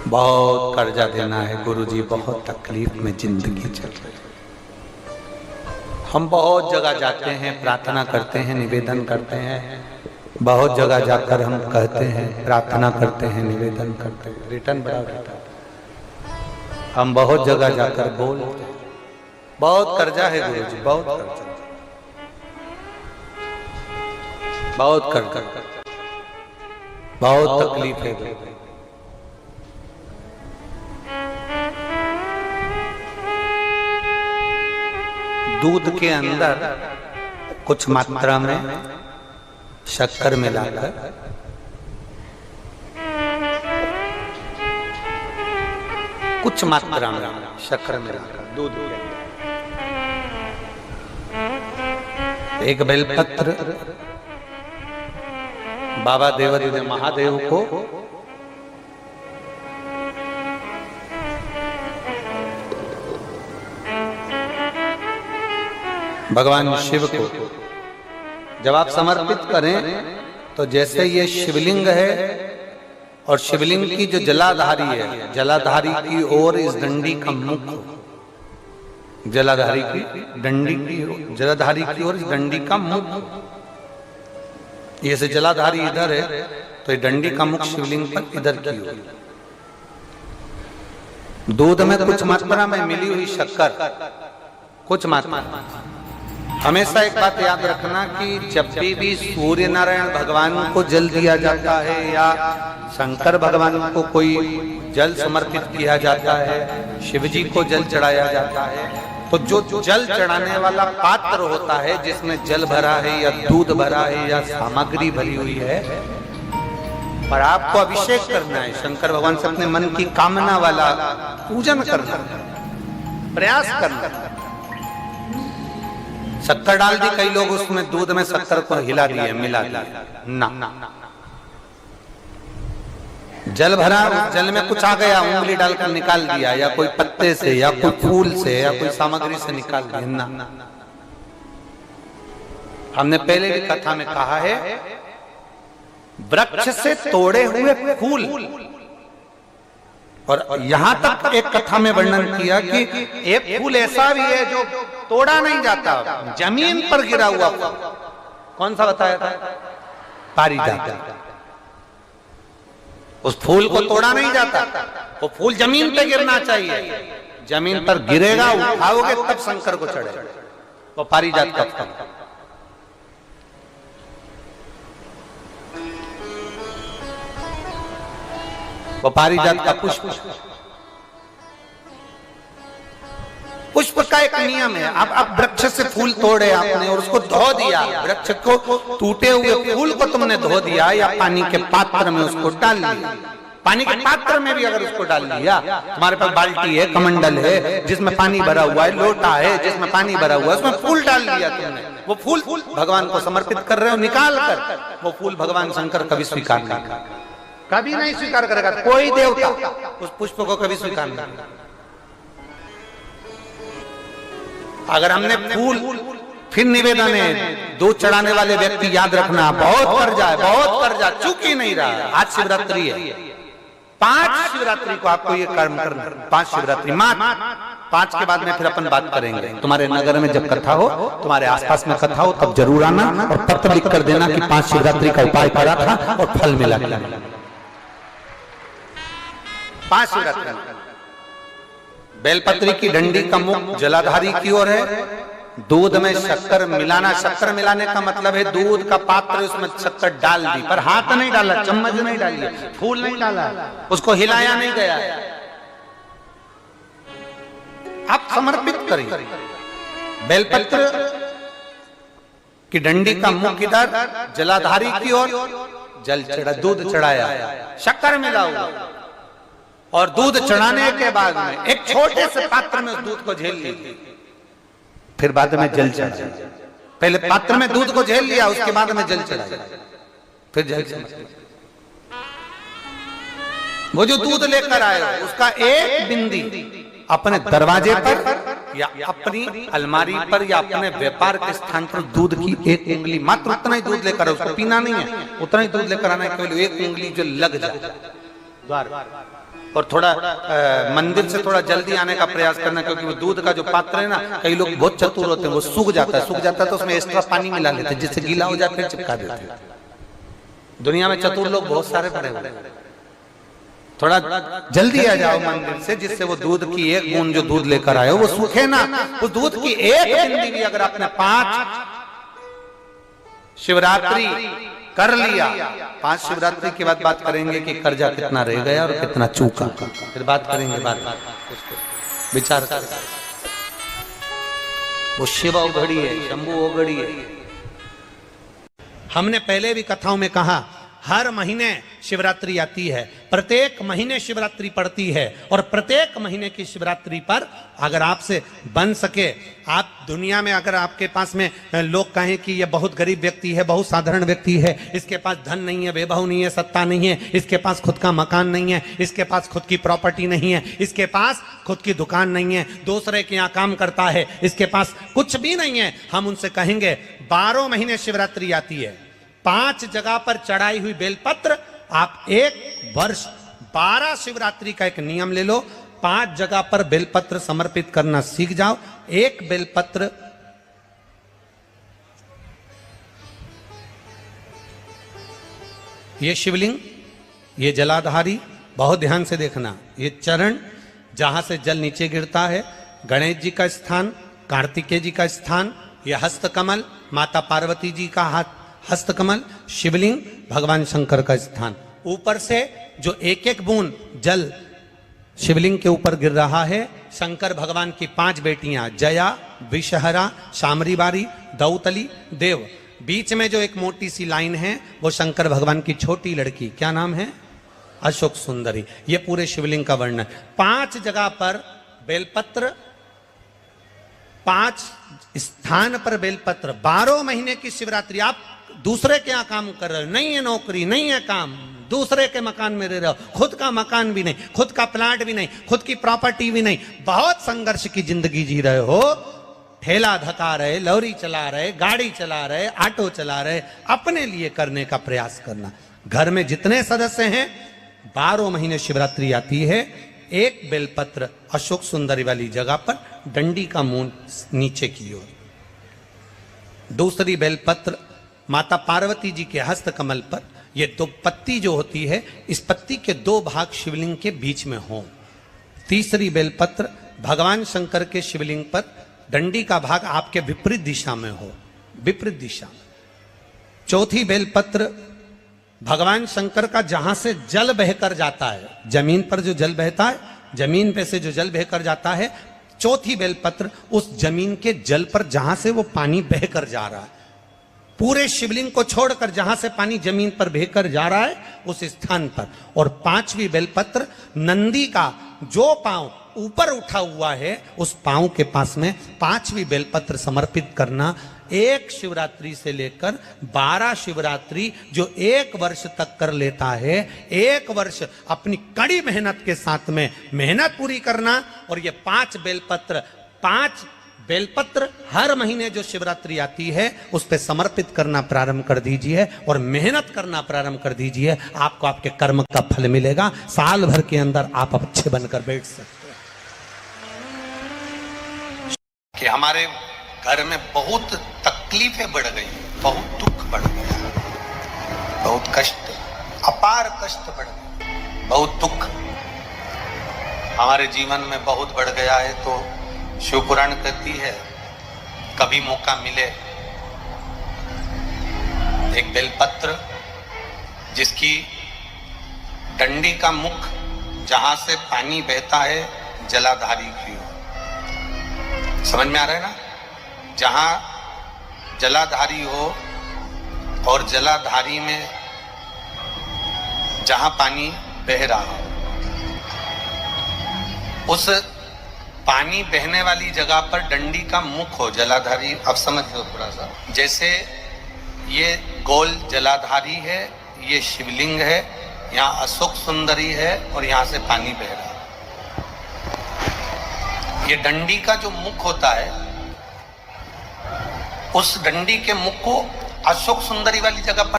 बहुत कर्जा देना है गुरुजी, बहुत तकलीफ में जिंदगी चल रही है। हम बहुत जगह जाते हैं, प्रार्थना करते हैं, निवेदन करते हैं, बहुत जगह जाकर हम कहते हैं, प्रार्थना करते हैं, निवेदन करते हैं, रिटर्न बड़ा रहता है। हम बहुत जगह जाकर बोलते हैं, बहुत कर्जा है गुरुजी, बहुत कर्जा, बहुत कर्जा, बहुत तकलीफ है। दूध के अंदर कुछ मात्रा में शक्कर मिलाकर कुछ मात्रा में शक्कर मिलाकर दूध के अंदर एक बेलपत्र बाबा देवादिदेव महादेव को भगवान शिव को जब आप समर्पित करें तो जैसे ये शिवलिंग है और शिवलिंग की जो जलाधारी है, जलाधारी की ओर इस डंडी का मुख, जलाधारी की डंडी की, जलाधारी की ओर इस डंडी का मुख, ये से जलाधारी इधर है तो ये डंडी का मुख शिवलिंग पर इधर की ओर। दूध में कुछ मात्रा में मिली हुई शक्कर, कुछ मात्रा। हमेशा एक बात याद रखना कि जब भी सूर्य नारायण भगवान को जल दिया जाता है या शंकर भगवान को कोई जल समर्पित किया जाता है, शिव जी को जल चढ़ाया जाता है, तो जो जल चढ़ाने वाला पात्र होता है जिसमें जल भरा है या दूध भरा है या सामग्री भरी हुई है, पर आपको अभिषेक करना है, शंकर भगवान से अपने मन की कामना वाला पूजन करना, प्रयास करना। शक्कर डाल दी, कई लोग उसमें दूध में शक्कर को हिला दिए, मिला दिया ना, जल भरा, जल में कुछ आ गया, उंगली डालकर निकाल दिया, या कोई पत्ते से या कोई फूल से या कोई सामग्री से निकाल दिया ना। हमने पहले भी कथा में कहा है, वृक्ष से तोड़े हुए फूल, और यहां तक एक कथा में वर्णन किया कि एक फूल ऐसा भी है जो तोड़ा नहीं जाता, जमीन पर गिरा हुआ फूल। कौन सा बताया था? पारिजात। उस फूल को तोड़ा नहीं जाता, वो फूल जमीन पे गिरना चाहिए, जमीन पर गिरेगा, उठाओगे तब शंकर को चढ़ेगा। वो पारिजात का फूल। वो पारिजात का पुष्प, पुष्प का एक नियम है। अब वृक्ष से फूल तोड़े आपने और उसको धो दिया, वृक्ष को टूटे हुए फूल को तुमने धो दिया या पानी के पात्र में उसको डाल दिया, पानी के पात्र में भी अगर उसको डाल दिया, तुम्हारे पास बाल्टी है, कमंडल है जिसमें पानी भरा हुआ है, लोटा है जिसमें पानी भरा हुआ है, उसमें फूल डाल दिया तुमने, वो फूल भगवान को समर्पित कर रहे हो, निकाल कर वो फूल भगवान शंकर कभी स्वीकार नहीं करेगा, कभी नहीं स्वीकार करेगा, कोई देवता उस पुष्प को कभी स्वीकार नहीं करेगा। अगर हमने फूल, फिर निवेदन है, दूध चढ़ाने वाले व्यक्ति याद रखना, बहुत कर्जा है, बहुत कर्जा, चूक ही नहीं रहा। आज शिवरात्रि है, 5 शिवरात्रि को आपको ये कर्म करना, 5 शिवरात्रि, 5 के बाद में फिर अपन बात करेंगे। तुम्हारे नगर में जब कथा हो, तुम्हारे आसपास में कथा हो, तब जरूर आना और पत्र लिख कर देना कि 5 शिवरात्रि का उपाय करा था और फल मिला। 5 शिवरात्रि। बेलपत्री की डंडी का मुख जलाधारी की ओर है, दूध में शक्कर मिलाना, शक्कर मिलाने का मतलब है दूध का पात्र, उसमें शक्कर डाल दी, पर हाथ नहीं डाला, चम्मच नहीं डाली, फूल नहीं डाला, उसको हिलाया नहीं गया। आप समर्पित करिए। बेलपत्र की डंडी का मुख इधर, जलाधारी की ओर, जल चढ़ा, दूध चढ़ाया, शक्कर मिला हुआ, और दूध चढ़ाने के बाद में एक छोटे से पात्र में उस दूध को झेल लीजिए, फिर बाद में जल चढ़ाया। पहले पात्र में दूध को झेल लिया, उसके बाद में जल चढ़ाया, फिर जल चढ़ाया। वो जो दूध लेकर आए उसका एक बिंदी अपने दरवाजे पर या अपनी अलमारी पर या अपने व्यापार के स्थान पर दूध की एक उंगली, मात्र उतना ही दूध लेकर, उसको पीना नहीं है, उतना ही दूध लेकर आना है, केवल एक उंगली जो लग जाए, द्वार। और थोड़ा मंदिर से थोड़ा जल्दी आने का प्रयास करना, क्योंकि वो दूध का जो पात्र है ना, कई लोग बहुत चतुर होते हैं, वो सूख जाता है तो उसमें एक्स्ट्रा पानी मिला लेते हैं, जिससे गीला हो जाए फिर चिपका देते हैं। दुनिया में चतुर लोग बहुत सारे पड़े हुए हैं। थोड़ा जल्दी आ जाओ मंदिर से, जिससे वो दूध की एक बूंद जो दूध लेकर आए वो सूखे ना। उस दूध की एक बूंद भी अगर आपने 5 शिवरात्रि कर लिया, 5 शिवरात्रि के बाद बात करेंगे कि कर्जा कितना रह गया और कितना चूका, फिर बात करेंगे, बात विचार कर। वो शिव औघड़ी है, शंभु औघड़ी है। हमने पहले भी कथाओं में कहा, हर महीने शिवरात्रि आती है, प्रत्येक महीने शिवरात्रि पड़ती है, और प्रत्येक महीने की शिवरात्रि पर अगर आपसे बन सके, आप दुनिया में अगर आपके पास में लोग कहें कि ये बहुत गरीब व्यक्ति है, बहुत साधारण व्यक्ति है, इसके पास धन नहीं है, वैभव नहीं है, सत्ता नहीं है, इसके पास खुद का मकान नहीं है, इसके पास खुद की प्रॉपर्टी नहीं है, इसके पास खुद की दुकान नहीं है, दूसरे के यहाँ काम करता है, इसके पास कुछ भी नहीं है, हम उनसे कहेंगे 12 महीने शिवरात्रि आती है, 5 जगह पर चढ़ाई हुई बेलपत्र, आप 1 वर्ष 12 शिवरात्रि का एक नियम ले लो, 5 जगह पर बेलपत्र समर्पित करना सीख जाओ। 1 बेलपत्र ये शिवलिंग, ये जलाधारी, बहुत ध्यान से देखना, ये चरण जहां से जल नीचे गिरता है, गणेश जी का स्थान, कार्तिकेय जी का स्थान, ये हस्तकमल माता पार्वती जी का हाथ हस्तकमल, शिवलिंग भगवान शंकर का स्थान। ऊपर से जो एक एक बूंद जल शिवलिंग के ऊपर गिर रहा है, शंकर भगवान की 5 बेटियां जया, विषहरा, शामरीबारी, दौतली, देव। बीच में जो एक मोटी सी लाइन है वो शंकर भगवान की छोटी लड़की, क्या नाम है? अशोक सुंदरी। ये पूरे शिवलिंग का वर्णन। 5 जगह पर बेलपत्र, 5 स्थान पर बेलपत्र, 12 महीने की शिवरात्रि। आप दूसरे के यहाँ काम कर रहे हो, नहीं है नौकरी, नहीं है काम, दूसरे के मकान में रह रहे हो, खुद का मकान भी नहीं, खुद का प्लाट भी नहीं, खुद की प्रॉपर्टी भी नहीं, बहुत संघर्ष की जिंदगी जी रहे हो, ठेला धका रहे, लॉरी चला रहे, गाड़ी चला रहे, ऑटो चला रहे, अपने लिए करने का प्रयास करना। घर में जितने सदस्य हैं, 12 महीने शिवरात्रि आती है, 1 बेलपत्र अशोक सुंदरी वाली जगह पर, डंडी का मुंह नीचे की ओर। दूसरी बेलपत्र माता पार्वती जी के हस्त कमल पर। ये 2 पत्ती जो होती है, इस पत्ती के 2 भाग शिवलिंग के बीच में हो। तीसरी बेलपत्र भगवान शंकर के शिवलिंग पर, डंडी का भाग आपके विपरीत दिशा में हो, विपरीत दिशा में। चौथी बेलपत्र भगवान शंकर का जहां से जल बहकर जाता है, जमीन पर जो जल बहता है, जमीन पे से जो जल बहकर जाता है, चौथी बेलपत्र उस जमीन के जल पर जहां से वो पानी बहकर जा रहा है, पूरे शिवलिंग को छोड़कर जहां से पानी जमीन पर बहकर जा रहा है उस स्थान पर। और 5वीं बेलपत्र नंदी का जो पांव ऊपर उठा हुआ है, उस पांव के पास में 5वीं बेलपत्र समर्पित करना। 1 शिवरात्रि से लेकर 12 शिवरात्रि जो 1 वर्ष तक कर लेता है, 1 वर्ष अपनी कड़ी मेहनत के साथ में मेहनत पूरी करना। और ये 5 बेलपत्र हर महीने जो शिवरात्रि आती है उस पे समर्पित करना प्रारंभ कर दीजिए और मेहनत करना प्रारंभ कर दीजिए। आपको आपके कर्म का फल मिलेगा। साल भर के अंदर आप अच्छे बनकर बैठ सकते हैं। कि हमारे घर में बहुत तकलीफें बढ़ गई, बहुत दुख बढ़ गया, बहुत कष्ट, अपार कष्ट बढ़ गया, बहुत दुख हमारे जीवन में बहुत बढ़ गया है। तो शिव पुराण कहती है, कभी मौका मिले एक बेलपत्र जिसकी डंडी का मुख जहां से पानी बहता है जलाधारी की ओर। समझ में आ रहा है ना? जहां जलाधारी हो और जलाधारी में जहां पानी बह रहा हो, उस पानी बहने वाली जगह पर डंडी का मुख हो, जलाधारी। अब समझ लो थोड़ा सा, जैसे ये गोल जलाधारी है, ये शिवलिंग है, यहाँ अशोक सुंदरी है और यहाँ से पानी बह रहा है। ये डंडी का जो मुख होता है, उस डंडी के मुख को अशोक सुंदरी वाली जगह पर